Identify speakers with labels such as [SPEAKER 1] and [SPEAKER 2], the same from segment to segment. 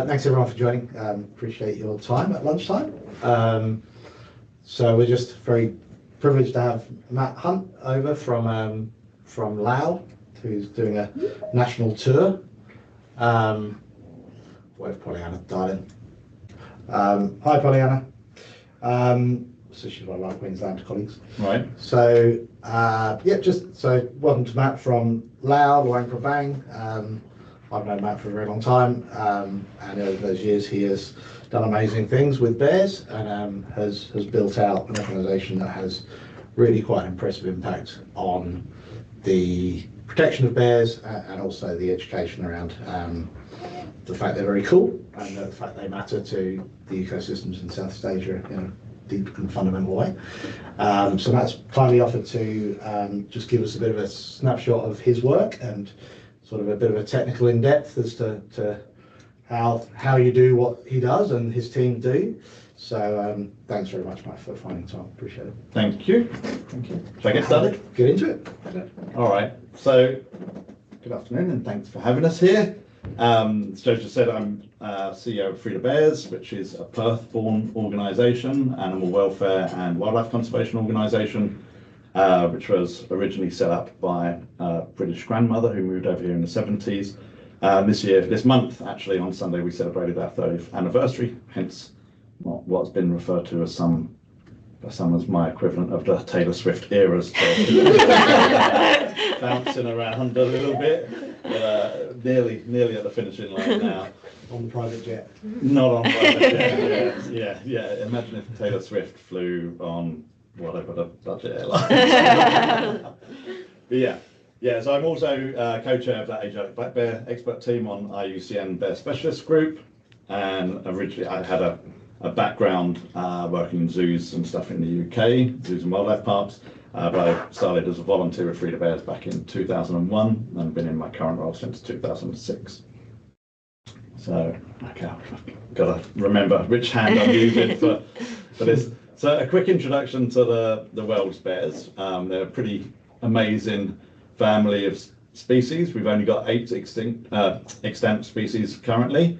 [SPEAKER 1] Thanks everyone for joining. Appreciate your time at lunchtime. So we're just very privileged to have Matt Hunt over from Laos, who's doing a national tour. Where's Pollyanna, darling? Hi Pollyanna. So she's one of our Queensland colleagues.
[SPEAKER 2] Right.
[SPEAKER 1] So so welcome to Matt from Laos, Luang Prabang. I've known Matt for a very long time, and over those years he has done amazing things with bears and has built out an organisation that has really quite an impressive impact on the protection of bears and also the education around the fact they're very cool and the fact they matter to the ecosystems in Southeast Asia in a deep and fundamental way. So Matt's kindly offered to just give us a bit of a snapshot of his work and sort of a bit of a technical in-depth as to how you do what he does and his team do. So thanks very much, Matt, for finding time. Appreciate it.
[SPEAKER 2] Thank you. Thank you. Shall I get started?
[SPEAKER 1] Get into it.
[SPEAKER 2] All right. So good afternoon and thanks for having us here. As Joe just said, I'm CEO of Free the Bears, which is a Perth-born organisation, animal welfare and wildlife conservation organisation, which was originally set up by a British grandmother who moved over here in the 70s. This month, actually, on Sunday, we celebrated our 30th anniversary, hence what's been referred to as some as my equivalent of the Taylor Swift eras, bouncing around a little bit, nearly at the finishing line now.
[SPEAKER 1] On the private jet.
[SPEAKER 2] Not on private jet. Yeah. Imagine if Taylor Swift flew on whatever the budget airline. But yeah. So I'm also co-chair of that Asiatic black bear expert team on IUCN Bear Specialist Group, and originally I had a background working in zoos and stuff in the UK, zoos and wildlife parks, but I started as a volunteer with Free the Bears back in 2001 and been in my current role since 2006. So okay, I've got to remember which hand I'm using for this. So a quick introduction to the Welsh bears. They're a pretty amazing family of species. We've only got 8 extant species currently,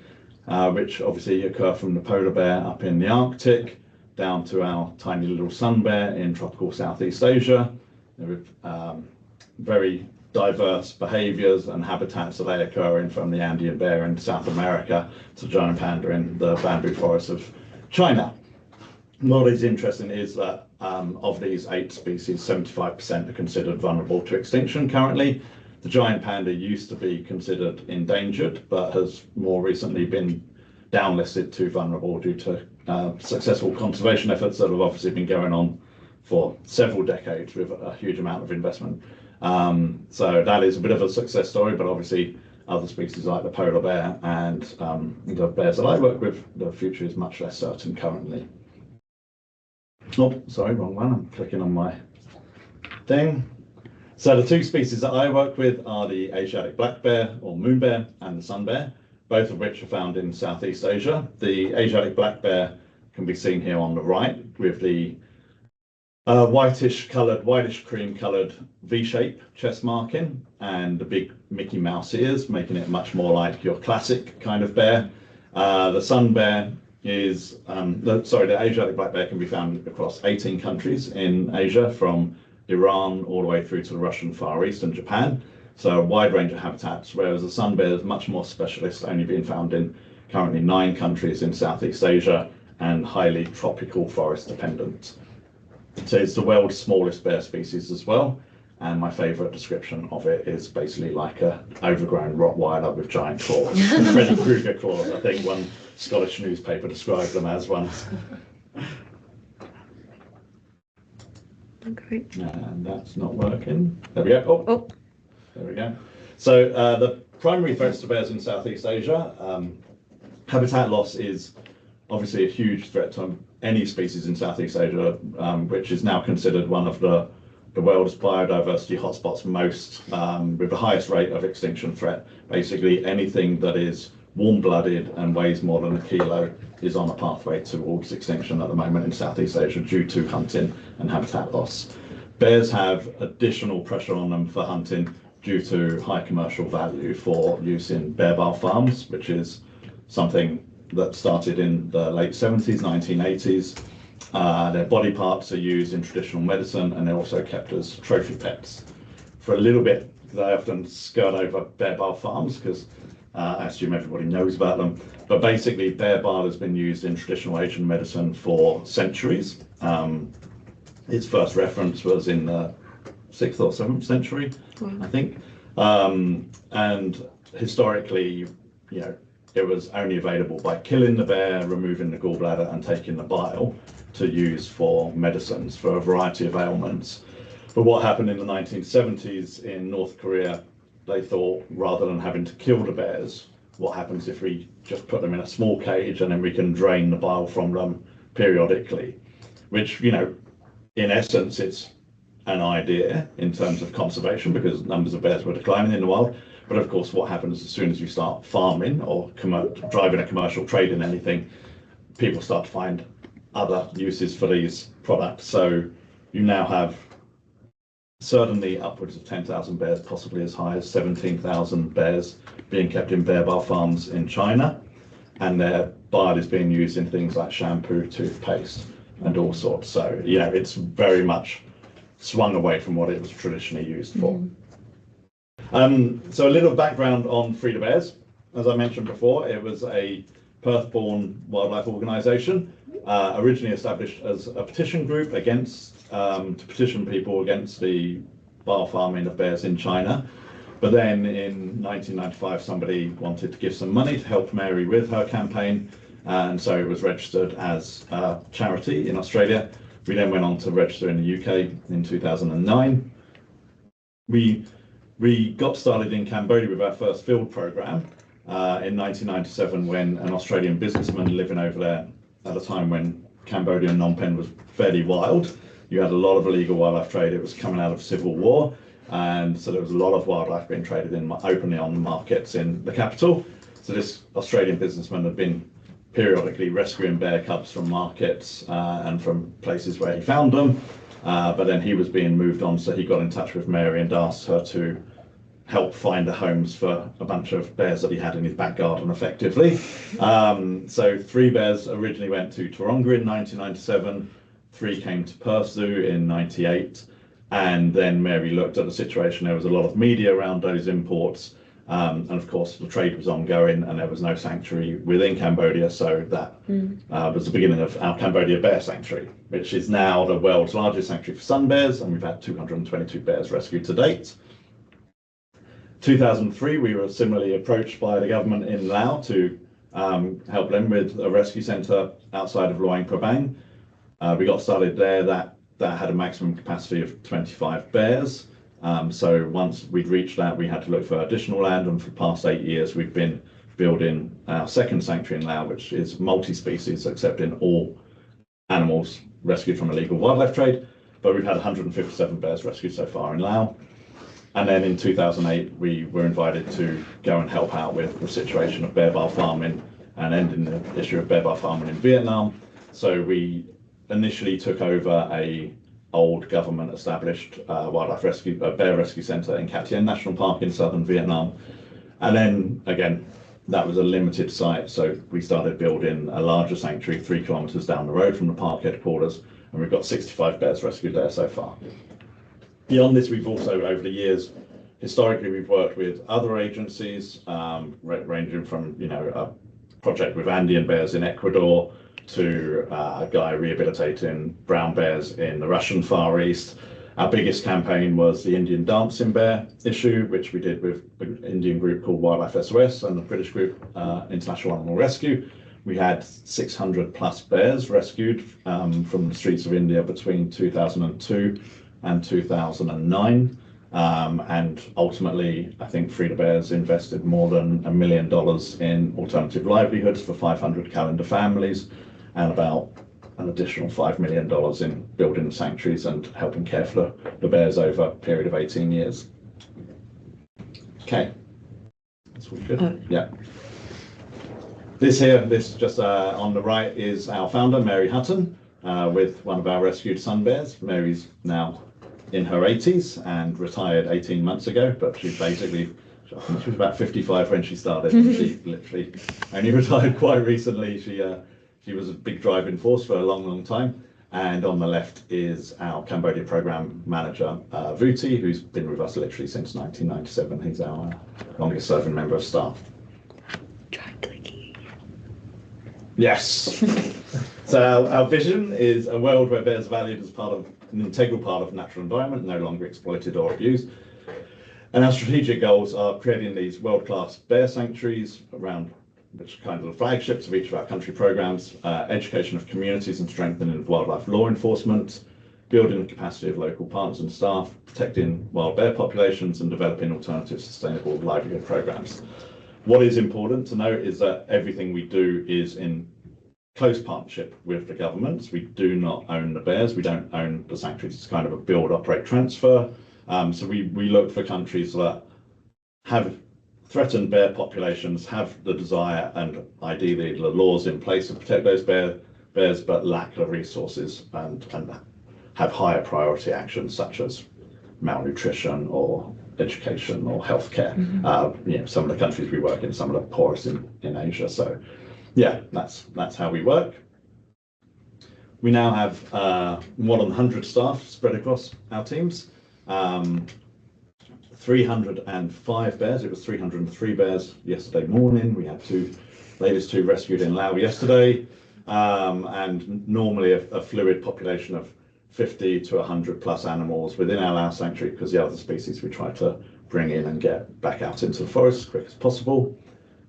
[SPEAKER 2] which obviously occur from the polar bear up in the Arctic down to our tiny little sun bear in tropical Southeast Asia. With very diverse behaviours and habitats that they occur in, from the Andean bear in South America to giant panda in the bamboo forests of China. What is interesting is that of these 8 species, 75% are considered vulnerable to extinction currently. The giant panda used to be considered endangered, but has more recently been downlisted to vulnerable due to successful conservation efforts that have obviously been going on for several decades with a huge amount of investment. So that is a bit of a success story, but obviously other species like the polar bear and the bears that I work with, the future is much less certain currently. Oh, sorry, wrong one. I'm clicking on my thing. So the 2 species that I work with are the Asiatic black bear or moon bear and the sun bear, both of which are found in Southeast Asia. The Asiatic black bear can be seen here on the right with the whitish cream coloured V-shape chest marking and the big Mickey Mouse ears, making it much more like your classic kind of bear. The sun bear is, the Asiatic black bear can be found across 18 countries in Asia, from Iran all the way through to the Russian Far East and Japan. So a wide range of habitats, whereas the sun bear is much more specialist, only being found in currently 9 countries in Southeast Asia and highly tropical forest dependent. So it's the world's smallest bear species as well. And my favourite description of it is basically like a overgrown Rottweiler with giant claws. Freddy Krueger claws, I think one Scottish newspaper described them as once.
[SPEAKER 3] Okay.
[SPEAKER 2] And that's not working. There we go. Oh. There we go. So the primary threats to bears in Southeast Asia, habitat loss is obviously a huge threat to any species in Southeast Asia, which is now considered one of the world's biodiversity hotspots, with the highest rate of extinction threat. Basically anything that is warm-blooded and weighs more than a kilo is on a pathway towards extinction at the moment in Southeast Asia due to hunting and habitat loss. Bears have additional pressure on them for hunting due to high commercial value for use in bear bar farms, which is something that started in the late 70s, 1980s. Their body parts are used in traditional medicine, and they're also kept as trophy pets. For a little bit, because I often skirt over bear bile farms, because I assume everybody knows about them. But basically, bear bile has been used in traditional Asian medicine for centuries. Its first reference was in the 6th or 7th century, I think. And historically, it was only available by killing the bear, removing the gallbladder, and taking the bile to use for medicines for a variety of ailments. But what happened in the 1970s in North Korea, they thought, rather than having to kill the bears, what happens if we just put them in a small cage and then we can drain the bile from them periodically? Which, in essence, it's an idea in terms of conservation, because numbers of bears were declining in the wild. But of course, what happens as soon as you start farming or driving a commercial trade in anything, people start to find other uses for these products. So you now have certainly upwards of 10,000 bears, possibly as high as 17,000 bears being kept in bear bile farms in China. And their bile is being used in things like shampoo, toothpaste, and all sorts. So, it's very much swung away from what it was traditionally used for. So a little background on Frida Bears. As I mentioned before, it was a Perth-born wildlife organisation, originally established as a petition group to petition people against the bile farming of bears in China. But then in 1995, somebody wanted to give some money to help Mary with her campaign, and so it was registered as a charity in Australia. We then went on to register in the UK in 2009. We got started in Cambodia with our first field program in 1997, when an Australian businessman living over there at a time when Cambodia and Phnom Penh was fairly wild. You had a lot of illegal wildlife trade. It was coming out of civil war, and so there was a lot of wildlife being traded in openly on the markets in the capital. So this Australian businessman had been periodically rescuing bear cubs from markets and from places where he found them. But then he was being moved on, so he got in touch with Mary and asked her to help find the homes for a bunch of bears that he had in his back garden, effectively. So 3 bears originally went to Taronga in 1997, 3 came to Perth Zoo in 98, and then Mary looked at the situation. There was a lot of media around those imports, and of course the trade was ongoing, and there was no sanctuary within Cambodia, so that was the beginning of our Cambodia Bear Sanctuary, which is now the world's largest sanctuary for sun bears, and we've had 222 bears rescued to date. 2003, we were similarly approached by the government in Laos to help them with a rescue centre outside of Luang Prabang. We got started there. That had a maximum capacity of 25 bears. So once we'd reached that, we had to look for additional land, and for the past 8 years, we've been building our second sanctuary in Laos, which is multi-species, accepting all animals rescued from illegal wildlife trade. But we've had 157 bears rescued so far in Laos. And then in 2008, we were invited to go and help out with the situation of bear bile farming and ending the issue of bear bile farming in Vietnam. So we initially took over a old government established bear rescue centre in Cat Tien National Park in southern Vietnam. And then again, that was a limited site, so we started building a larger sanctuary 3 kilometres down the road from the park headquarters, and we've got 65 bears rescued there so far. Beyond this, we've also, over the years, historically, we've worked with other agencies, ranging from, a project with Andean bears in Ecuador to a guy rehabilitating brown bears in the Russian Far East. Our biggest campaign was the Indian dancing bear issue, which we did with an Indian group called Wildlife SOS and the British group International Animal Rescue. We had 600 plus bears rescued from the streets of India between 2002 and 2009. And ultimately, I think Frida Bears invested more than $1 million in alternative livelihoods for 500 calendar families, and about an additional $5 million in building sanctuaries and helping care for the bears over a period of 18 years. Okay, that's all good. Yeah. This just on the right is our founder, Mary Hutton, with one of our rescued sun bears. Mary's now in her 80s and retired 18 months ago, but she basically I think she was about 55 when she started. And she literally only retired quite recently. She was a big driving force for a long, long time. And on the left is our Cambodia program manager, Vuti, who's been with us literally since 1997. He's our longest serving member of staff. Yes. So our vision is a world where bears are valued as an integral part of the natural environment, no longer exploited or abused. And our strategic goals are creating these world-class bear sanctuaries around which are kind of the flagships of each of our country programs, education of communities and strengthening of wildlife law enforcement, building the capacity of local partners and staff, protecting wild bear populations and developing alternative sustainable livelihood programs. What is important to note is that everything we do is in close partnership with the governments. We do not own the bears, we don't own the sanctuaries. It's kind of a build, operate, transfer. So we look for countries that have threatened bear populations, have the desire and ideally the laws in place to protect those bears, but lack the resources and have higher priority actions such as malnutrition or education or healthcare. Some of the countries we work in, some of the poorest in Asia. So yeah, that's how we work. We now have more than 100 staff spread across our teams. 305 bears. It was 303 bears yesterday morning. We had latest two rescued in Laos yesterday, and normally a fluid population of 50 to 100 plus animals within our Laos sanctuary, because the other species we try to bring in and get back out into the forest as quick as possible.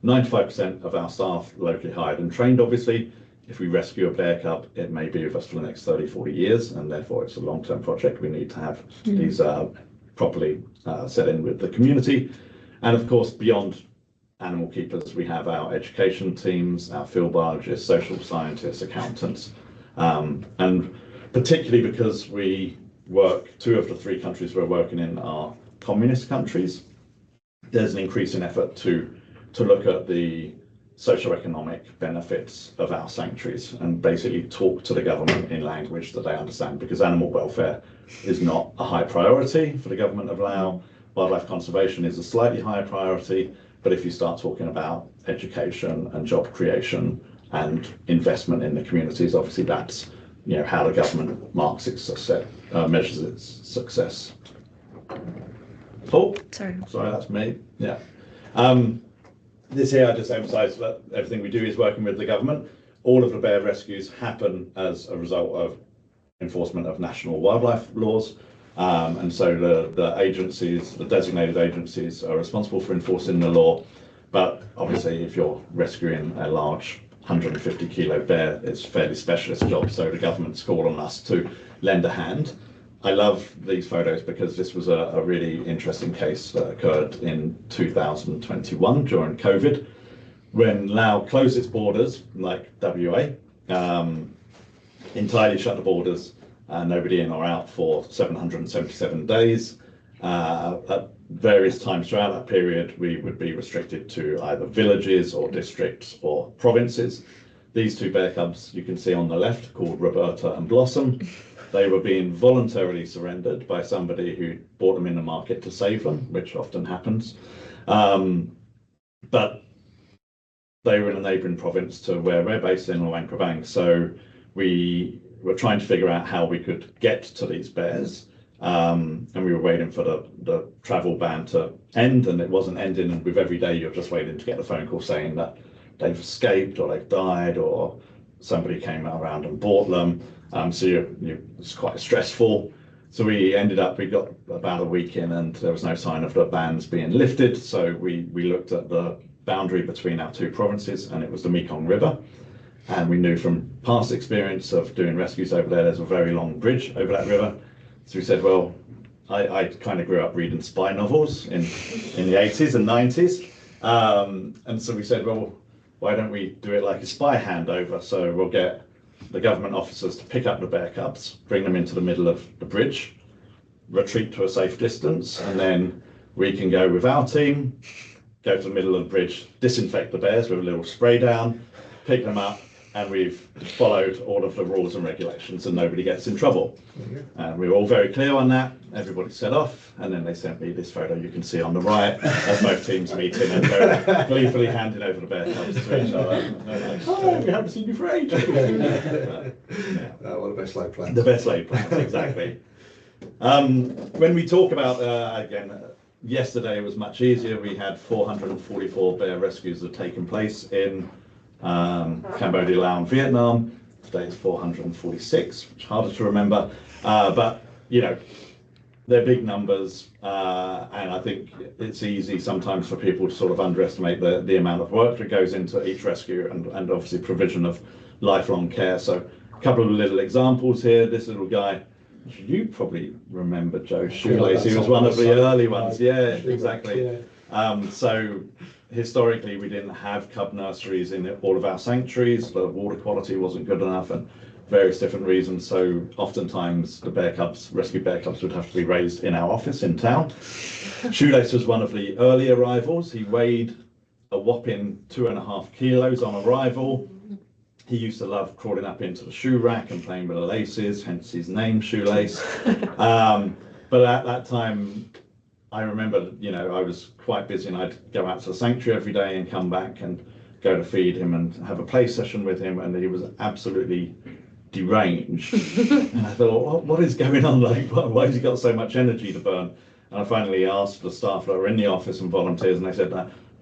[SPEAKER 2] 95% of our staff locally hired and trained. Obviously, if we rescue a bear cub, it may be with us for the next 30, 40 years, and therefore it's a long-term project. We need to have these properly set in with the community. And of course, beyond animal keepers, we have our education teams, our field biologists, social scientists, accountants, and particularly because we work, 2 of the 3 countries we're working in are communist countries, there's an increasing effort to look at the socioeconomic benefits of our sanctuaries and basically talk to the government in language that they understand, because animal welfare is not a high priority for the government of Laos. Wildlife conservation is a slightly higher priority, but if you start talking about education and job creation and investment in the communities, obviously that's how the government marks its success, measures its success. Oh, sorry, that's me. Yeah. This here, I just emphasise that everything we do is working with the government. All of the bear rescues happen as a result of enforcement of national wildlife laws. And so the agencies, the designated agencies, are responsible for enforcing the law. But obviously, if you're rescuing a large 150 kilo bear, it's a fairly specialist job. So the government's call on us to lend a hand. I love these photos because this was a really interesting case that occurred in 2021 during COVID, when Laos closed its borders, like WA, entirely shut the borders, nobody in or out for 777 days. At various times throughout that period, we would be restricted to either villages or districts or provinces. These 2 bear cubs you can see on the left, called Roberta and Blossom, they were being voluntarily surrendered by somebody who bought them in the market to save them, which often happens. But they were in a neighbouring province to where we're based in Luang Prabang. So we were trying to figure out how we could get to these bears. And we were waiting for the travel ban to end, and it wasn't ending. And with every day, you're just waiting to get the phone call saying that they've escaped or they've died or somebody came around and bought them. So it's quite stressful. So we got about a week in and there was no sign of the bans being lifted. So we looked at the boundary between our 2 provinces, and it was the Mekong River. And we knew from past experience of doing rescues over there's a very long bridge over that river. So we said, well, I kind of grew up reading spy novels in the 80s and 90s. And so we said, well, why don't we do it like a spy handover? So we'll get the government officers to pick up the bear cubs, bring them into the middle of the bridge, retreat to a safe distance, and then we can go with our team, go to the middle of the bridge, disinfect the bears with a little spray down, pick them up, and we've followed all of the rules and regulations and nobody gets in trouble. And we were all very clear on that. Everybody set off, and then they sent me this photo you can see on the right of both teams meeting and very gleefully handing over the bear cubs to each other. And they're like, oh, we haven't seen you for ages.
[SPEAKER 1] What the best laid plans.
[SPEAKER 2] The best laid plans, exactly. When we talk about, again, yesterday was much easier. We had 444 bear rescues that have taken place in Cambodia, Laos and Vietnam. Today is 446, which is harder to remember. But, you know, they're big numbers, and I think it's easy sometimes for people to sort of underestimate the amount of work that goes into each rescue and obviously provision of lifelong care. So a couple of little examples here. This little guy, you probably remember Joe Shoelace. He was one of the early ones. Yeah, exactly. So historically, we didn't have cub nurseries in all of our sanctuaries. The water quality wasn't good enough, and various different reasons. So oftentimes the bear cubs, rescued bear cubs, would have to be raised in our office in town. Shoelace was one of the early arrivals. He weighed a whopping 2.5 kilos on arrival. He used to love crawling up into the shoe rack and playing with the laces, hence his name, Shoelace. But at that time, I remember, you know, I was quite busy and I'd go out to the sanctuary every day and come back and go to feed him and have a play session with him, and he was absolutely deranged. And I thought, what is going on? Like, why has he got so much energy to burn? And I finally asked the staff that were in the office and volunteers, and they said,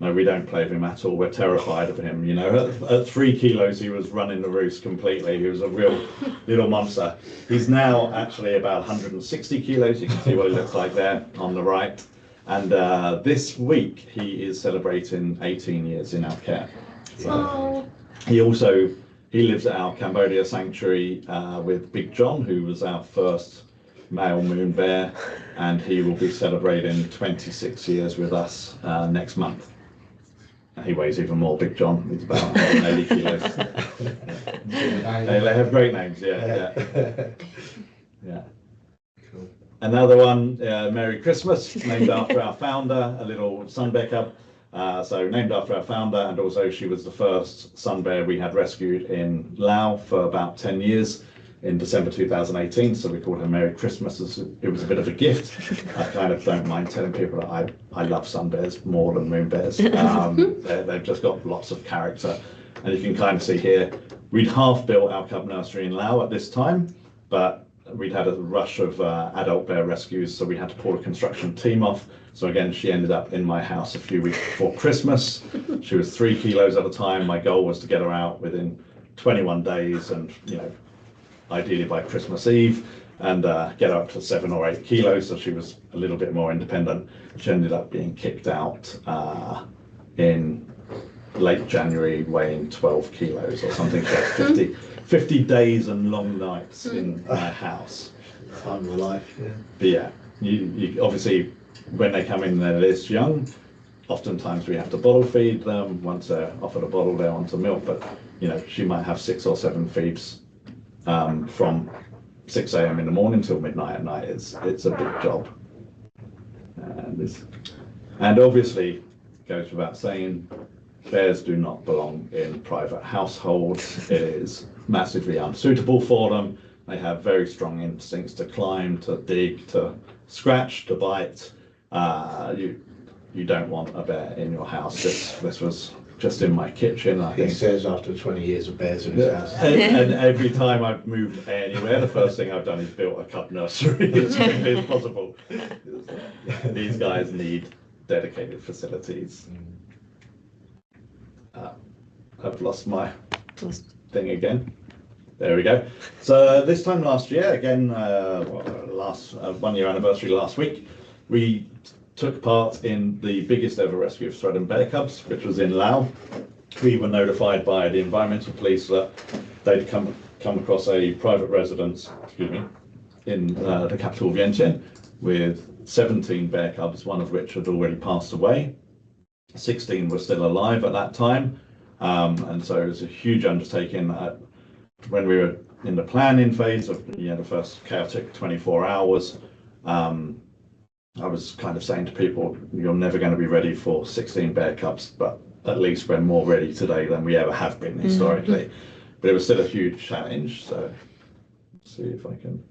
[SPEAKER 2] no, we don't play with him at all. We're terrified of him. You know, at 3 kilos, he was running the roost completely. He was a real little monster. He's now actually about 160 kilos. You can see what he looks like there on the right. And this week, he is celebrating 18 years in our care. So he lives at our Cambodia sanctuary with Big John, who was our first male moon bear, and he will be celebrating 26 years with us next month. He weighs even more, Big John. He's about 180 kilos. They have great names, yeah.
[SPEAKER 1] Cool.
[SPEAKER 2] Another one, Merry Christmas, named after our founder, a little sun bear cub. So named after our founder, and also she was the first sun bear we had rescued in Laos for about 10 years in December 2018. So we called her Merry Christmas. It was a bit of a gift. I kind of don't mind telling people that I love sun bears more than moon bears. They've just got lots of character. And you can kind of see here, we'd half built our cub nursery in Laos at this time, but we'd had a rush of adult bear rescues, so we had to pull a construction team off. So again, she ended up in my house a few weeks before Christmas. She was 3 kilos at a time. My goal was to get her out within 21 days and, you know, ideally by Christmas Eve, and get her up to 7 or 8 kilos, so she was a little bit more independent. She ended up being kicked out in late January, weighing 12 kilos or something. She had 50 days and long nights in my house.
[SPEAKER 1] Time of life, yeah.
[SPEAKER 2] But yeah, you obviously, when they come in, they're this young. Oftentimes we have to bottle feed them. Once they're offered a bottle, they're onto milk. But you know, she might have 6 or 7 feeds from 6 a.m. in the morning till midnight at night. It's a big job. And obviously, goes without saying, bears do not belong in private households. It is massively unsuitable for them. They have very strong instincts to climb, to dig, to scratch, to bite. You don't want a bear in your house. This was just in my kitchen, I think.
[SPEAKER 1] He says after 20 years of bears in his house.
[SPEAKER 2] And every time I've moved anywhere, the first thing I've done is built a cub nursery as quickly as possible. These guys need dedicated facilities. I've lost my thing again. There we go. So this time last year, again, 1 year anniversary last week, we took part in the biggest ever rescue of threatened bear cubs, which was in Laos. We were notified by the environmental police that they'd come across a private residence, in the capital Vientiane, with 17 bear cubs, one of which had already passed away. 16 were still alive at that time, and so it was a huge undertaking. When we were in the planning phase of the first chaotic 24 hours, I was kind of saying to people, you're never going to be ready for 16 bear cubs, but at least we're more ready today than we ever have been historically. but it was still a huge challenge. So let's see if I can.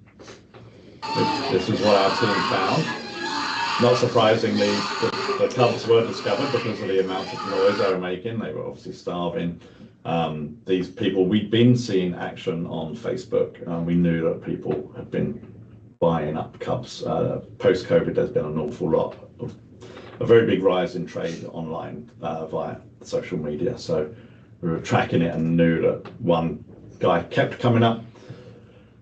[SPEAKER 2] This is what our team found. Not surprisingly, the cubs were discovered because of the amount of noise they were making. They were obviously starving. These people, we'd been seeing action on Facebook, and we knew that people had been buying up cubs. Post-COVID, there's been an awful lot of a very big rise in trade online via social media. So we were tracking it and knew that one guy kept coming up.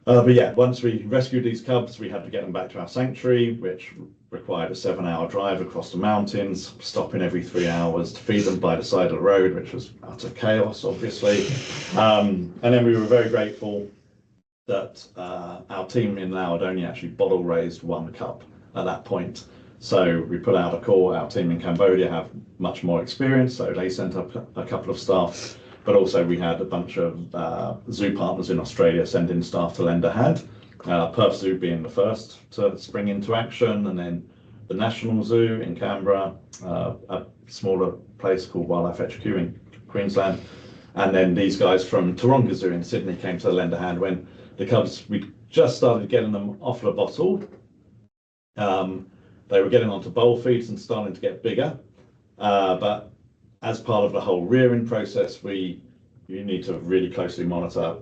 [SPEAKER 2] But yeah, once we rescued these cubs, we had to get them back to our sanctuary, which required a 7-hour drive across the mountains, stopping every 3 hours to feed them by the side of the road, which was utter chaos, obviously. And then we were very grateful that our team in Laos only actually bottle raised 1 cub at that point. So we put out a call. Our team in Cambodia have much more experience, so they sent up a couple of staff, but also we had a bunch of zoo partners in Australia sending staff to lend a hand. Perth Zoo being the first to spring into action, and then the National Zoo in Canberra, a smaller place called Wildlife HQ in Queensland, and then these guys from Taronga Zoo in Sydney came to lend a hand when the cubs, we just started getting them off the bottle. They were getting onto bowl feeds and starting to get bigger, but as part of the whole rearing process, you need to really closely monitor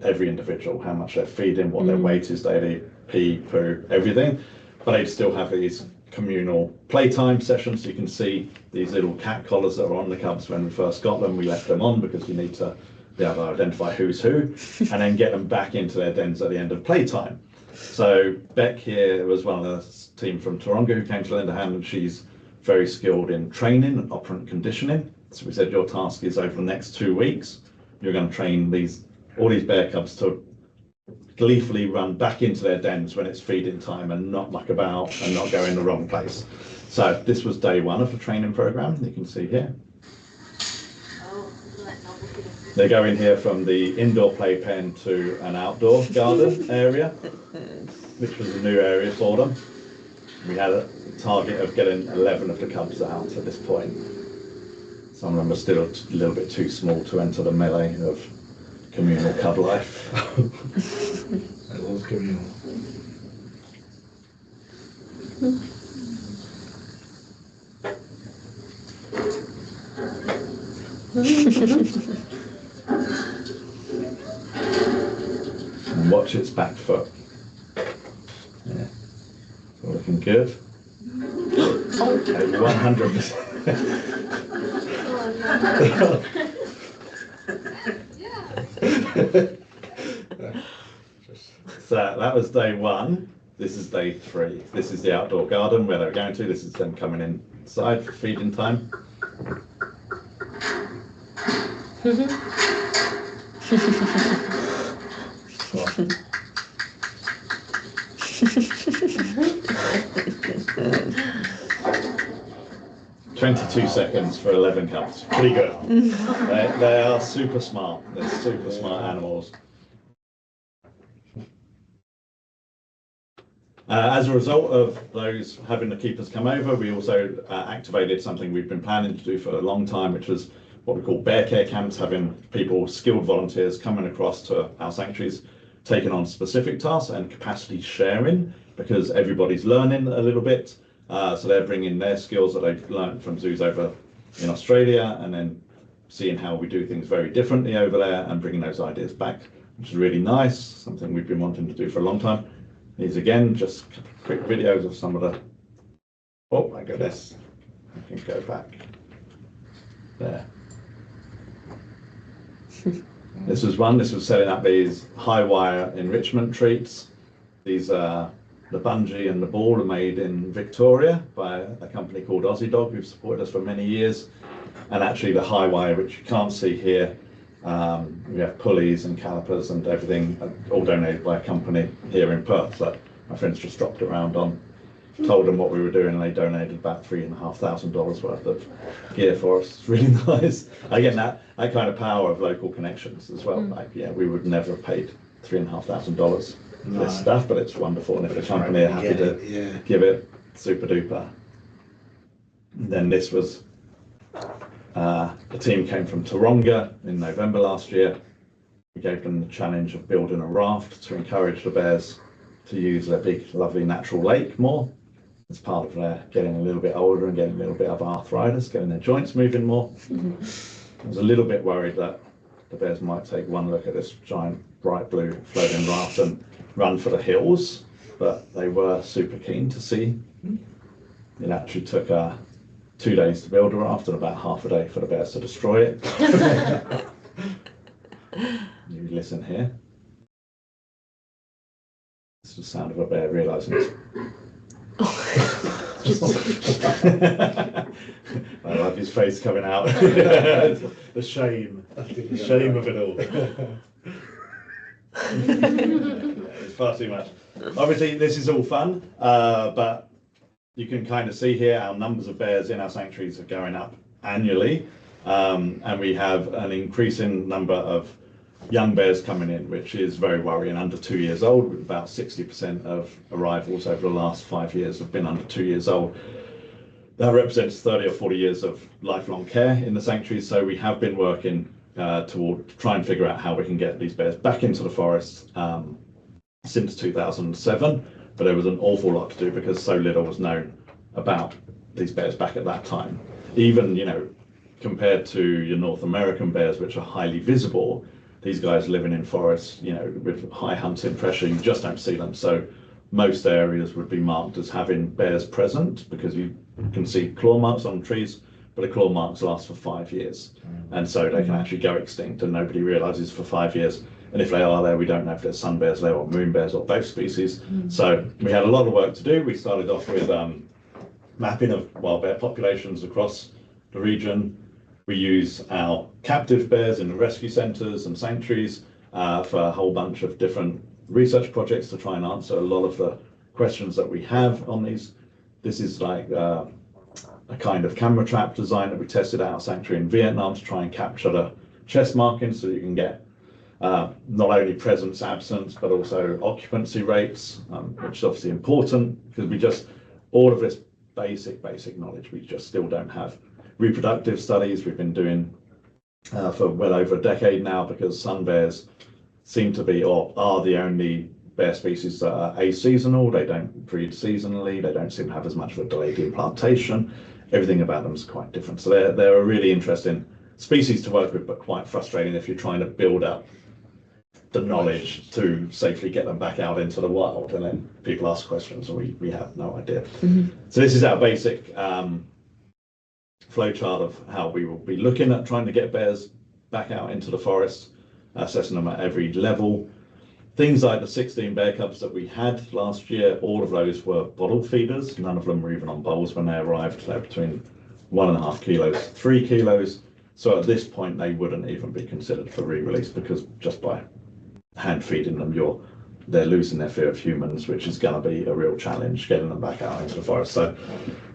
[SPEAKER 2] every individual, how much they're feeding, what their weight is daily, pee, poo, everything. But they'd still have these communal playtime sessions. You can see these little cat collars that are on the cubs when we first got them. We left them on because you need to be able to identify who's who, and then get them back into their dens at the end of playtime. So Beck here was one of the team from Taronga who came to lend a hand, and she's very skilled in training and operant conditioning. So we said, your task is over the next 2 weeks, you're going to train all these bear cubs to gleefully run back into their dens when it's feeding time and not muck about and not go in the wrong place. So this was day 1 of the training program. You can see here. They go in here from the indoor playpen to an outdoor garden area, which was a new area for them. We had a target of getting 11 of the cubs out at this point. Some of them are still a little bit too small to enter the melee of communal cub life.
[SPEAKER 1] I love communal.
[SPEAKER 2] And watch its back foot. Yeah, it's all looking good. 100%. So that was day 1. This is day 3. This is the outdoor garden where they're going to. This is them coming inside for feeding time. 22 seconds for 11 cubs. Pretty good. They are super smart. They're super smart animals. As a result of those having the keepers come over, we also activated something we've been planning to do for a long time, which was what we call bear care camps, having people, skilled volunteers coming across to our sanctuaries, taking on specific tasks and capacity sharing, because everybody's learning a little bit. So they're bringing their skills that they've learned from zoos over in Australia, and then seeing how we do things very differently over there and bringing those ideas back, which is really nice, something we've been wanting to do for a long time. These again, just quick videos of some of the, oh my goodness, I can go back there. This was setting up these high wire enrichment treats. These the bungee and the ball are made in Victoria by a company called Aussie Dog, who've supported us for many years. And actually the high wire, which you can't see here, we have pulleys and calipers and everything, all donated by a company here in Perth that my friends just dropped around on. Told them what we were doing, and they donated about $3,500 worth of gear for us. It's really nice. Again, that kind of power of local connections as well. Like, yeah, we would never have paid $3,500 for this stuff, but it's wonderful. And if the company are happy to give it, super duper. And then this was the team came from Taronga in November last year. we gave them the challenge of building a raft to encourage the bears to use their big, lovely natural lake more. As part of their getting a little bit older and getting a little bit of arthritis, getting their joints moving more. I was a little bit worried that the bears might take one look at this giant bright blue floating raft and run for the hills, but they were super keen to see. It actually took 2 days to build a raft and about half a day for the bears to destroy it. You listen here. It's the sound of a bear realising it's I love his face coming out. The shame of it all. It's far too much. Obviously, this is all fun, but you can kind of see here our numbers of bears in our sanctuaries are going up annually, and we have an increasing number of young bears coming in, which is very worrying. Under 2 years old, about 60% of arrivals over the last 5 years have been under 2 years old. That represents 30 or 40 years of lifelong care in the sanctuaries. So we have been working to try and figure out how we can get these bears back into the forest since 2007. But there was an awful lot to do because so little was known about these bears back at that time. Even, compared to your North American bears, which are highly visible, these guys living in forests, with high hunting pressure, you just don't see them. So most areas would be marked as having bears present because you can see claw marks on trees, but the claw marks last for 5 years. And so they can actually go extinct and nobody realizes for 5 years. And if they are there, we don't know if there's sun bears there or moon bears or both species. So we had a lot of work to do. We started off with mapping of wild bear populations across the region. We use our captive bears in the rescue centres and sanctuaries for a whole bunch of different research projects to try and answer a lot of the questions that we have on these. This is like a kind of camera trap design that we tested at our sanctuary in Vietnam to try and capture the chest markings so you can get not only presence, absence, but also occupancy rates, which is obviously important because all of this basic knowledge we just still don't have. Reproductive studies we've been doing for well over a decade now because sun bears seem to be or are the only bear species that are aseasonal. They don't breed seasonally. They don't seem to have as much of a delayed implantation. Everything about them is quite different. So they're a really interesting species to work with, but quite frustrating if you're trying to build up the knowledge to safely get them back out into the wild. And then people ask questions and we have no idea. So this is our basic flowchart of how we will be looking at trying to get bears back out into the forest, assessing them at every level. Things like the 16 bear cubs that we had last year, all of those were bottle feeders. None of them were even on bowls when they arrived. They're between 1.5 kilos, 3 kilos. So at this point, they wouldn't even be considered for re-release because just by hand feeding them, they're losing their fear of humans, which is going to be a real challenge getting them back out into the forest. So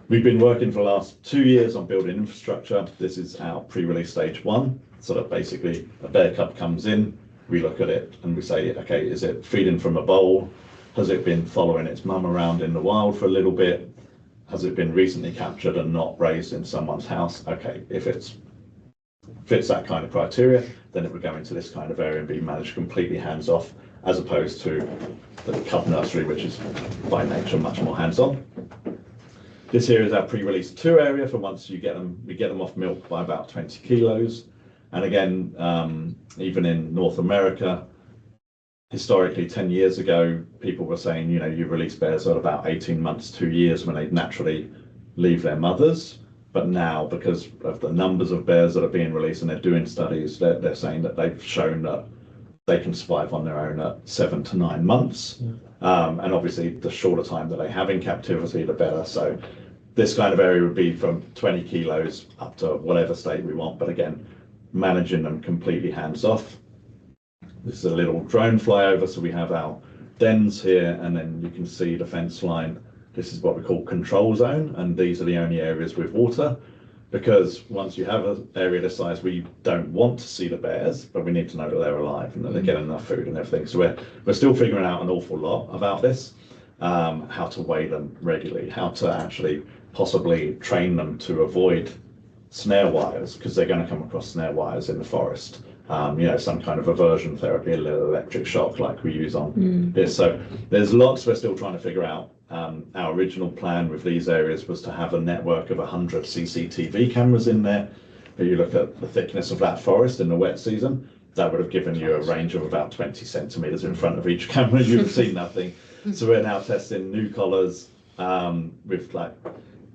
[SPEAKER 2] we've been working for the last 2 years on building infrastructure. This is our pre-release stage 1. So that basically a bear cub comes in, we look at it and we say, okay, is it feeding from a bowl? Has it been following its mum around in the wild for a little bit? Has it been recently captured and not raised in someone's house? Okay, if it fits that kind of criteria, then it would go into this kind of area and be managed completely hands-off, as opposed to the cub nursery, which is by nature much more hands-on. This here is our pre-release 2 area for once we get them off milk by about 20 kilos. And again, even in North America, historically 10 years ago, people were saying, you release bears at about 18 months, 2 years when they naturally leave their mothers. But now, because of the numbers of bears that are being released and they're doing studies, they're saying that they've shown that they can survive on their own at 7 to 9 months. And obviously the shorter time that they have in captivity, the better. So this kind of area would be from 20 kilos up to whatever state we want. But again, managing them completely hands off. This is a little drone flyover. So we have our dens here, and then you can see the fence line. This is what we call control zone. And these are the only areas with water, because once you have an area this size, we don't want to see the bears, but we need to know that they're alive and that they're getting enough food and everything. So we're still figuring out an awful lot about this, how to weigh them regularly, how to actually possibly train them to avoid snare wires, because they're going to come across snare wires in the forest. some kind of aversion therapy, a little electric shock like we use on this. So there's lots we're still trying to figure out. Our original plan with these areas was to have a network of 100 CCTV cameras in there. But you look at the thickness of that forest in the wet season, that would have given you a range of about 20 centimeters in front of each camera. You'd have seen nothing. So we're now testing new collars with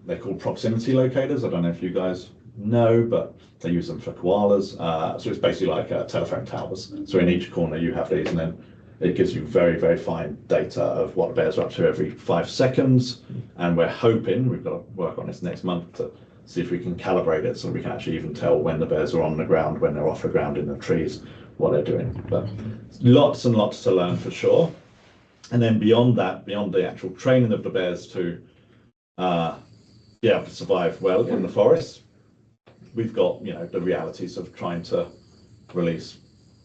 [SPEAKER 2] they're called proximity locators. I don't know if you guys know, but they use them for koalas. So it's basically like telephone towers. So in each corner you have these, and then it gives you very, very fine data of what the bears are up to every 5 seconds. And we're hoping, we've got to work on this next month, to see if we can calibrate it so we can actually even tell when the bears are on the ground, when they're off the ground in the trees, what they're doing. But lots and lots to learn for sure. And then beyond that, beyond the actual training of the bears to be able to survive well in the forest, we've got the realities of trying to release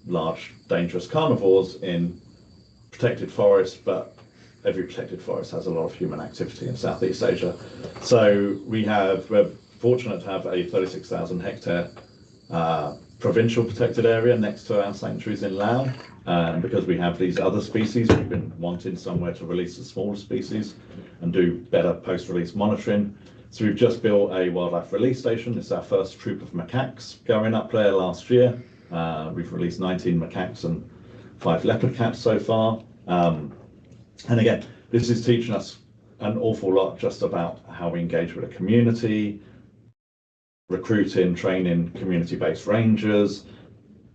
[SPEAKER 2] large dangerous carnivores in protected forests, but every protected forest has a lot of human activity in Southeast Asia. So we're fortunate to have a 36,000 hectare provincial protected area next to our sanctuaries in Laos. And because we have these other species, we've been wanting somewhere to release the smaller species and do better post-release monitoring. So we've just built a wildlife release station. It's our first troop of macaques going up there last year. We've released 19 macaques and 5 leopard cats so far. And again, this is teaching us an awful lot just about how we engage with the community, recruiting, training community-based rangers,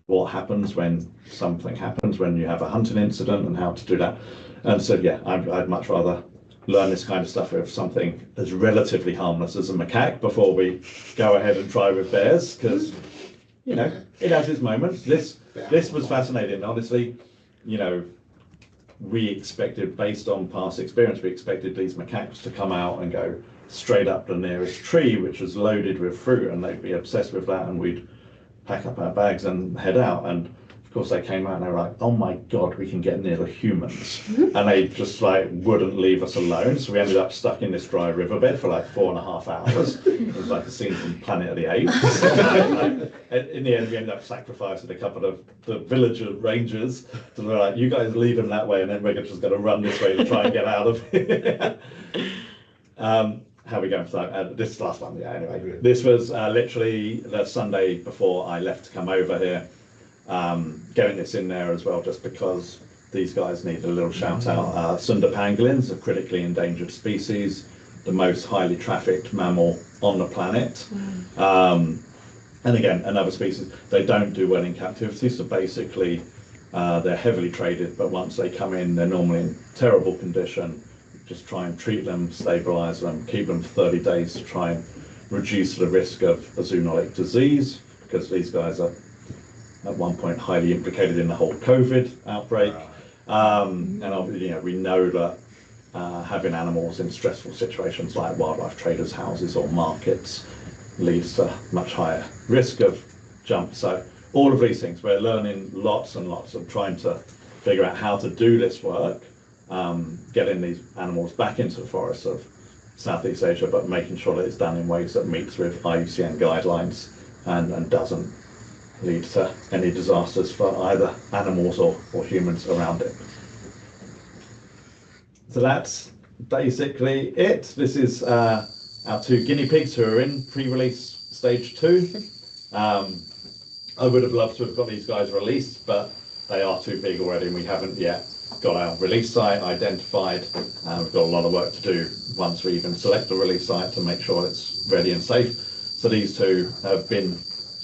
[SPEAKER 2] what happens when something happens, when you have a hunting incident, and how to do that. And so, yeah, I'd much rather learn this kind of stuff with something as relatively harmless as a macaque before we go ahead and try with bears, because it has its moments. This was fascinating. Honestly, we expected, based on past experience, we expected these macaques to come out and go straight up the nearest tree, which was loaded with fruit, and they'd be obsessed with that, and we'd pack up our bags and head out. And of course they came out and they were like, oh my god, we can get near the humans. And they just wouldn't leave us alone. So we ended up stuck in this dry riverbed for 4.5 hours. It was like a scene from Planet of the Apes. In the end we ended up sacrificing a couple of the villager rangers. So they're like, you guys leave them that way, and then we're just going to run this way to try and get out of here. How are we going for that? This last one, yeah, anyway. This was literally the Sunday before I left to come over here. Getting this in there as well, just because these guys need a little shout out. Sunda pangolins, a critically endangered species, the most highly trafficked mammal on the planet. And again, another species, they don't do well in captivity, so basically they're heavily traded, but once they come in, they're normally in terrible condition. Just try and treat them, stabilize them, keep them for 30 days to try and reduce the risk of a zoonotic disease, because these guys are at one point highly implicated in the whole COVID outbreak. And obviously, we know that having animals in stressful situations like wildlife traders' houses or markets leads to much higher risk of jump. So all of these things, we're learning lots and lots of trying to figure out how to do this work, getting these animals back into the forests of Southeast Asia, but making sure that it's done in ways that meets with IUCN guidelines and doesn't lead to any disasters for either animals or humans around it. So that's basically it. This is our 2 guinea pigs who are in pre-release stage 2. I would have loved to have got these guys released, but they are too big already, and we haven't yet got our release site identified. We've got a lot of work to do once we even select the release site to make sure it's ready and safe. So these 2 have been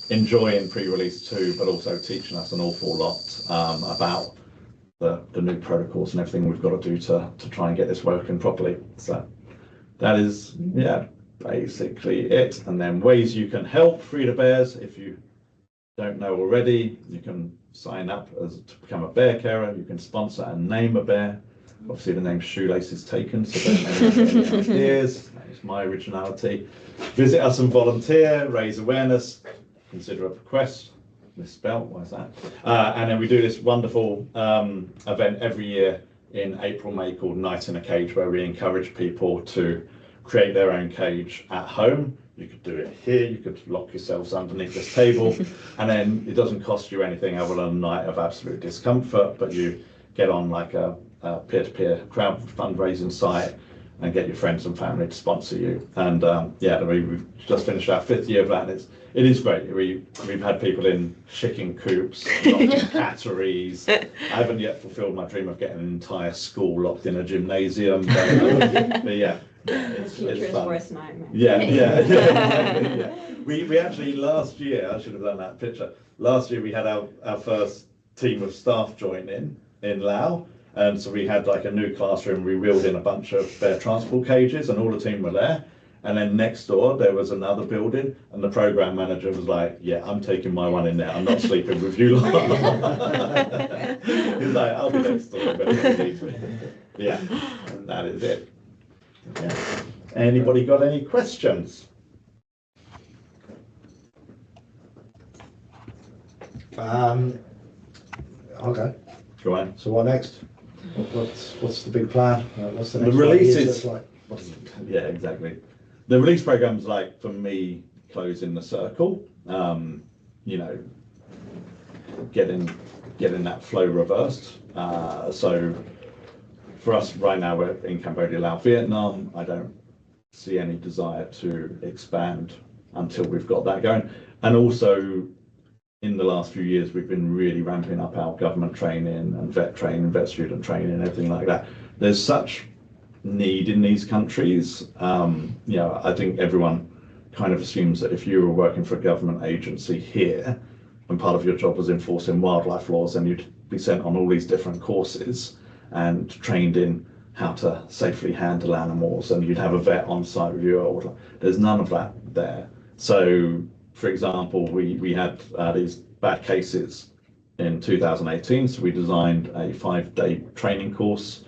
[SPEAKER 2] enjoying pre-release 2, but also teaching us an awful lot about the new protocols and everything we've got to do to try and get this working properly. So that is, basically it. And then ways you can help Free the Bears. If you don't know already, you can sign up to become a bear carer. You can sponsor and name a bear. Obviously the name Shoelace is taken, so don't have any ideas. That is my originality. Visit us and volunteer, raise awareness, consider a bequest. Misspelled, why is that? And then we do this wonderful event every year in April, May called Night in a Cage, where we encourage people to create their own cage at home You could do it here, you could lock yourselves underneath this table, and then it doesn't cost you anything other than a night of absolute discomfort, but you get on like a peer-to-peer crowd fundraising site and get your friends and family to sponsor you. And yeah, we've just finished our 5th year of that, and it is great. We've had people in chicken coops, locked in catteries. I haven't yet fulfilled my dream of getting an entire school locked in a gymnasium, but yeah. It's fun.
[SPEAKER 3] Worst nightmare.
[SPEAKER 2] Yeah. We actually last year, I should have done that picture. Last year we had our first team of staff join in Laos, and so we had like a new classroom. We wheeled in a bunch of their transport cages, and all the team were there. And then next door there was another building, and the program manager was like, "Yeah, I'm taking my one in there. I'm not sleeping with you lot." He's like, "I'll be next door, but if you need me." Yeah, and that is it. Yeah. Anybody got any questions?
[SPEAKER 1] Okay.
[SPEAKER 2] Go on.
[SPEAKER 1] So what next? What's the big plan? What's the
[SPEAKER 2] The
[SPEAKER 1] next
[SPEAKER 2] release
[SPEAKER 1] 5 years
[SPEAKER 2] is
[SPEAKER 1] look
[SPEAKER 2] yeah, exactly. The release program's like, for me, closing the circle. You know, getting that flow reversed. So for us right now, we're in Cambodia, Laos, Vietnam. I don't see any desire to expand until we've got that going. And also, in the last few years, we've been really ramping up our government training and vet student training, and everything like that. There's such need in these countries. You know, I think everyone kind of assumes that if you were working for a government agency here, and part of your job was enforcing wildlife laws, then you'd be sent on all these different courses and trained in how to safely handle animals, and you'd have a vet on site with you. There's none of that there. So, for example, we had these bad cases in 2018, so we designed a 5-day training course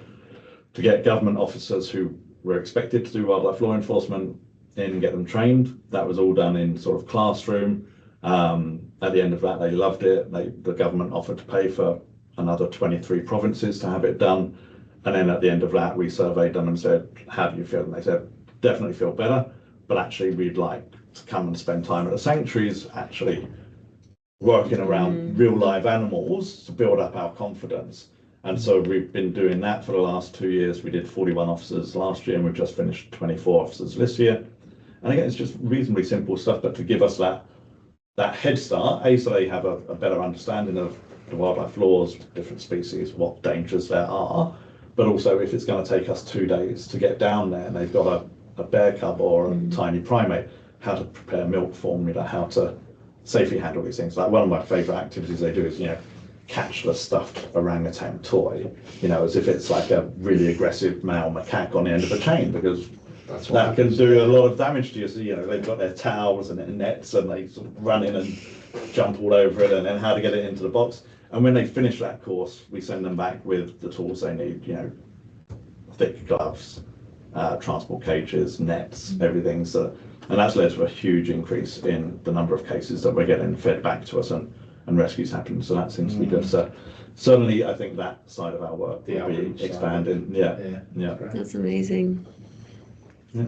[SPEAKER 2] to get government officers who were expected to do wildlife law enforcement in and get them trained. That was all done in sort of classroom. At the end of that, they loved it. The government offered to pay for another 23 provinces to have it done. And then at the end of that, we surveyed them and said, "How do you feel?" And they said, "Definitely feel better, but actually we'd like to come and spend time at the sanctuaries, actually working around real live animals to build up our confidence." And so we've been doing that for the last 2 years. We did 41 officers last year, and we've just finished 24 officers this year. And again, it's just reasonably simple stuff, but to give us that head start, so they have a better understanding of the wildlife laws, different species, what dangers there are, but also if it's going to take us 2 days to get down there and they've got a bear cub or a tiny primate, how to prepare milk formula, how to safely handle these things. Like, one of my favourite activities they do is, you know, catch the stuffed orangutan toy, you know, as if it's like a really aggressive male macaque on the end of a chain, because that can do a lot of damage to you. So, you know, they've got their towels and their nets, and they sort of run in and jump all over it, and then how to get it into the box. And when they finish that course, we send them back with the tools they need, you know, thick gloves, transport cages, nets, everything. So, and that's led to a huge increase in the number of cases that we're getting fed back to us and rescues happening. So that seems to be good. So certainly I think that side of our work will be expanding. Yeah.
[SPEAKER 4] That's amazing.
[SPEAKER 2] Yeah.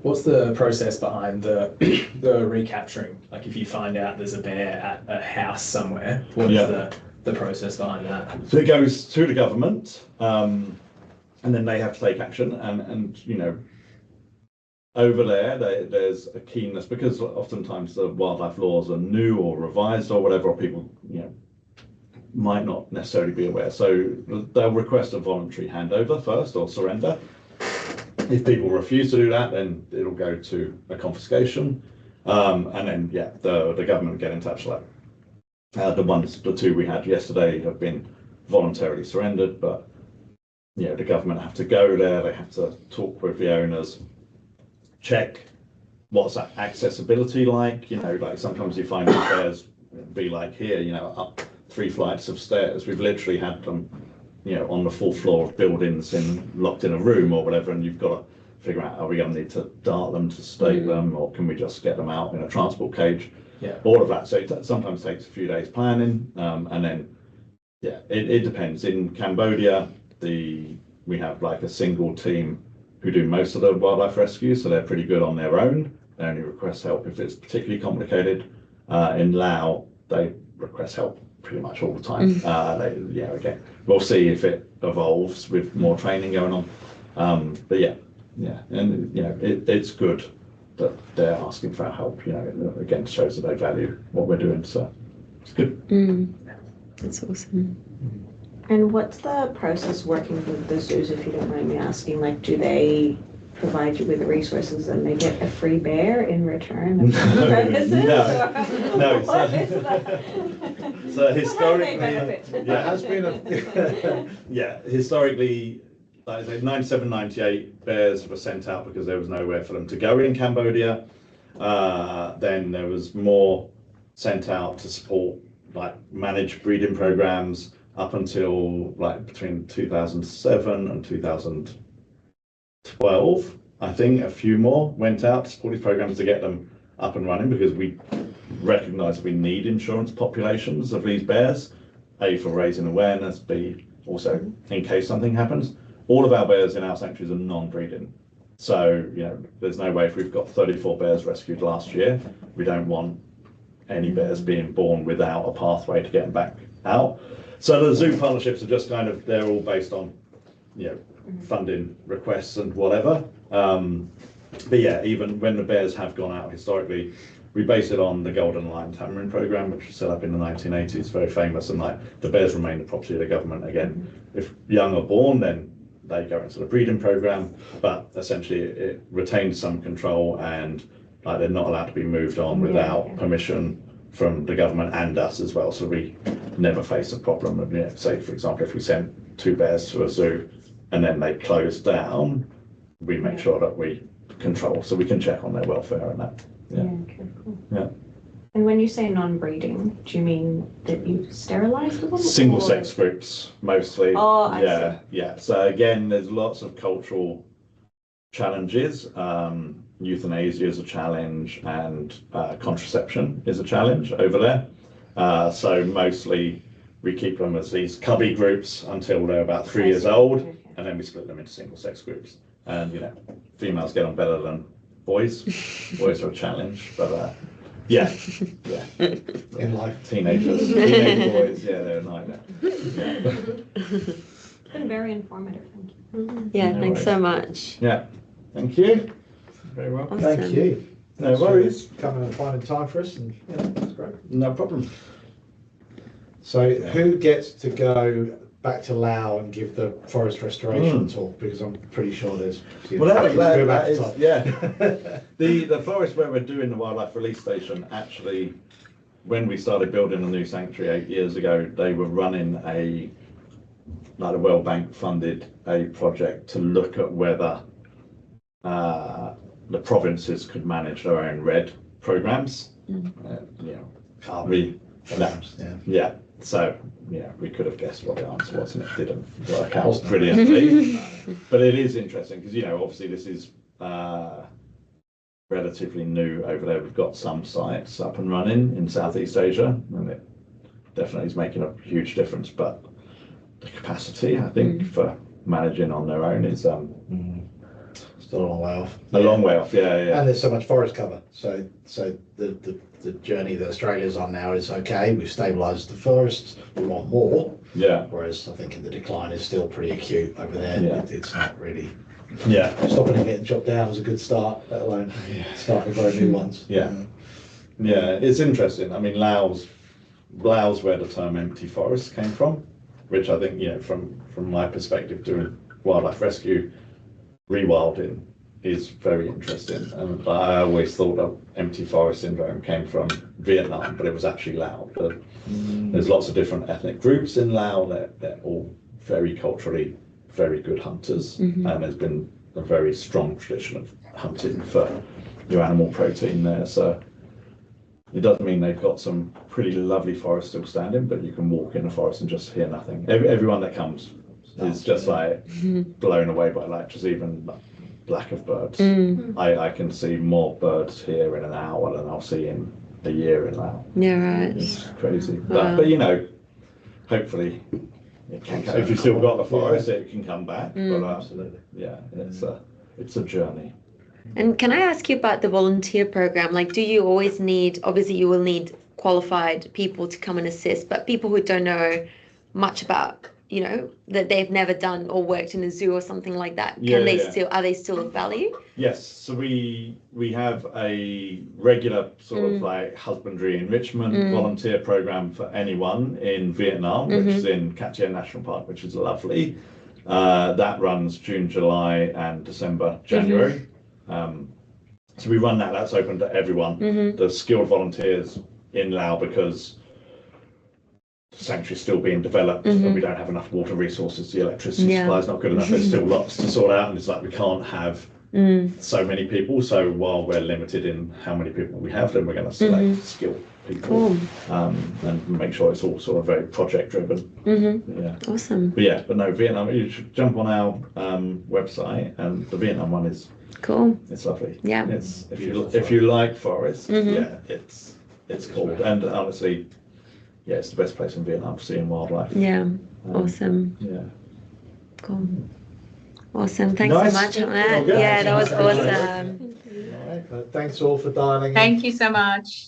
[SPEAKER 5] What's the process behind the recapturing? Like, if you find out there's a bear at a house somewhere, what is the process behind that?
[SPEAKER 2] So it goes to the government, and then they have to take action. And you know, over there's a keenness, because oftentimes the wildlife laws are new or revised or whatever, or people, you know, might not necessarily be aware. So they'll request a voluntary handover first, or surrender. If people refuse to do that, then it'll go to a confiscation, and then the government get in touch. Like the 2 we had yesterday have been voluntarily surrendered, but you know, the government have to go there. They have to talk with the owners, check what's that accessibility like. You know, like sometimes you find the bears be like here, you know, up 3 flights of stairs. We've literally had them, you know, on the 4th floor of buildings locked in a room or whatever, and you've got to figure out, are we going to need to dart them to stake them, or can we just get them out in a transport cage? All of that. So it sometimes takes a few days planning, and then it depends. In Cambodia, we have like a single team who do most of the wildlife rescues, so they're pretty good on their own. they only request help if it's particularly complicated. In Lao, they request help pretty much all the time. Again, we'll see if it evolves with more training going on. But yeah, and it's good that they're asking for our help. Again, shows that they value what we're doing. So it's good.
[SPEAKER 3] That's awesome.
[SPEAKER 4] And what's the process working with the zoos, if you don't mind me asking? Like, do they provide you with the resources and they get a free bear in return of services?
[SPEAKER 2] No.
[SPEAKER 4] What is that?
[SPEAKER 2] So historically,
[SPEAKER 1] There has been
[SPEAKER 2] historically, like I say, 97, 98 bears were sent out because there was nowhere for them to go in Cambodia. Then there was more sent out to support like managed breeding programs up until like between 2007 and 2012. I think a few more went out to support these programs to get them up and running, because we recognise we need insurance populations of these bears, A, for raising awareness, B, also in case something happens. All of our bears in our sanctuaries are non-breeding. So, there's no way, if we've got 34 bears rescued last year, we don't want any bears being born without a pathway to get them back out. So the zoo partnerships are just they're all based on, funding requests and whatever. But yeah, even when the bears have gone out historically, we base it on the Golden Lion Tamarin program, which was set up in the 1980s, very famous, and the bears remain the property of the government. Again, if young are born, then they go into the breeding program, but essentially it retains some control, and they're not allowed to be moved on without permission from the government and us as well. So we never face a problem of, say for example, if we sent 2 bears to a zoo and then they close down, we make sure that we control, so we can check on their welfare and that.
[SPEAKER 4] Okay, cool.
[SPEAKER 2] Yeah.
[SPEAKER 4] And when you say non-breeding, do you mean that you sterilise them?
[SPEAKER 2] Single sex groups mostly.
[SPEAKER 4] Oh, I see.
[SPEAKER 2] Yeah. So again, there's lots of cultural challenges. Euthanasia is a challenge, and contraception is a challenge over there. So mostly we keep them as these cubby groups until they're about 3 years old, and then we split them into single sex groups. And females get on better than boys. Boys are a challenge, but yeah.
[SPEAKER 1] in life.
[SPEAKER 2] Teenage boys, they're a nightmare. Yeah.
[SPEAKER 4] It's been very informative, thank you.
[SPEAKER 3] Yeah,
[SPEAKER 2] No
[SPEAKER 3] thanks
[SPEAKER 2] worries.
[SPEAKER 3] so much.
[SPEAKER 2] Yeah, thank you. Very well.
[SPEAKER 3] Awesome.
[SPEAKER 1] Thank you.
[SPEAKER 2] No
[SPEAKER 1] Thanks for
[SPEAKER 2] worries.
[SPEAKER 1] coming and finding time for us, and that's great.
[SPEAKER 2] No problem.
[SPEAKER 1] So who gets to go back to Laos and give the forest restoration talk? Because I'm pretty sure there's
[SPEAKER 2] Well, that
[SPEAKER 1] good
[SPEAKER 2] is,
[SPEAKER 1] appetite.
[SPEAKER 2] yeah. The forest where we're doing the wildlife release station, actually, when we started building a new sanctuary 8 years ago, they were running a World Bank funded a project to look at whether the provinces could manage their own RED programs.
[SPEAKER 1] Carbon programs,
[SPEAKER 2] Yeah. So we could have guessed what the answer was, and it didn't work out brilliantly. But it is interesting because obviously this is relatively new over there. We've got some sites up and running in Southeast Asia, and it definitely is making a huge difference. But the capacity, I think, for managing on their own is
[SPEAKER 1] still a long way off.
[SPEAKER 2] a long way off. Yeah.
[SPEAKER 1] And there's so much forest cover. So the journey that Australia's on now is okay. We've stabilised the forests. We want more.
[SPEAKER 2] Yeah.
[SPEAKER 1] Whereas I think the decline is still pretty acute over there.
[SPEAKER 2] Yeah.
[SPEAKER 1] It's not really.
[SPEAKER 2] Yeah.
[SPEAKER 1] Stopping and getting chopped down was a good start, let alone starting to grow new ones.
[SPEAKER 2] Yeah. Yeah, it's interesting. I mean, Laos where the term empty forest came from, which I think, from my perspective, doing wildlife rescue, rewilding is very interesting. And I always thought that empty forest syndrome came from Vietnam, but it was actually Laos. There's lots of different ethnic groups in Laos. They're all very culturally very good hunters, and there's been a very strong tradition of hunting for your animal protein there. So it doesn't mean they've got some pretty lovely forest still standing, but you can walk in the forest and just hear nothing. Everyone that comes is just blown away by just even lack of birds. I can see more birds here in an hour than I'll see in a year in Laos.
[SPEAKER 3] Yeah, right.
[SPEAKER 2] It's crazy.
[SPEAKER 3] Wow.
[SPEAKER 2] But hopefully it can come. If you've still got the forest, it can come back. But
[SPEAKER 1] Absolutely.
[SPEAKER 2] yeah, it's a journey.
[SPEAKER 3] And can I ask you about the volunteer program? Like, do you always need, obviously you will need qualified people to come and assist, but people who don't know much about, you know, that they've never done or worked in a zoo or something like that,
[SPEAKER 2] Yeah,
[SPEAKER 3] can they
[SPEAKER 2] yeah.
[SPEAKER 3] still, are they still of value?
[SPEAKER 2] Yes, so we have a regular sort of like husbandry enrichment volunteer program for anyone in Vietnam, which is in Cat Tien National Park, which is lovely. That runs June, July, and December, January. So we run that. That's open to everyone. The skilled volunteers in Laos, because the sanctuary's still being developed and we don't have enough water resources. The electricity supply is not good enough. There's still lots to sort out, and it's like we can't have so many people. So while we're limited in how many people we have, then we're going to select skilled people and make sure it's all sort of very project driven. Yeah.
[SPEAKER 3] Awesome.
[SPEAKER 2] But no, Vietnam. You should jump on our website, and the Vietnam one is
[SPEAKER 3] cool.
[SPEAKER 2] It's lovely.
[SPEAKER 3] Yeah.
[SPEAKER 2] It's if you like forest, yeah, it's cool. And honestly, yeah, it's the best place in Vietnam for seeing wildlife.
[SPEAKER 3] Yeah. Awesome.
[SPEAKER 2] Yeah.
[SPEAKER 3] Cool. Awesome. Thanks
[SPEAKER 2] Nice.
[SPEAKER 3] so much on that.
[SPEAKER 2] Okay.
[SPEAKER 3] Yeah, that was
[SPEAKER 1] Thank you.
[SPEAKER 3] awesome.
[SPEAKER 1] All right, thanks all for dialing in.
[SPEAKER 6] Thank you so much.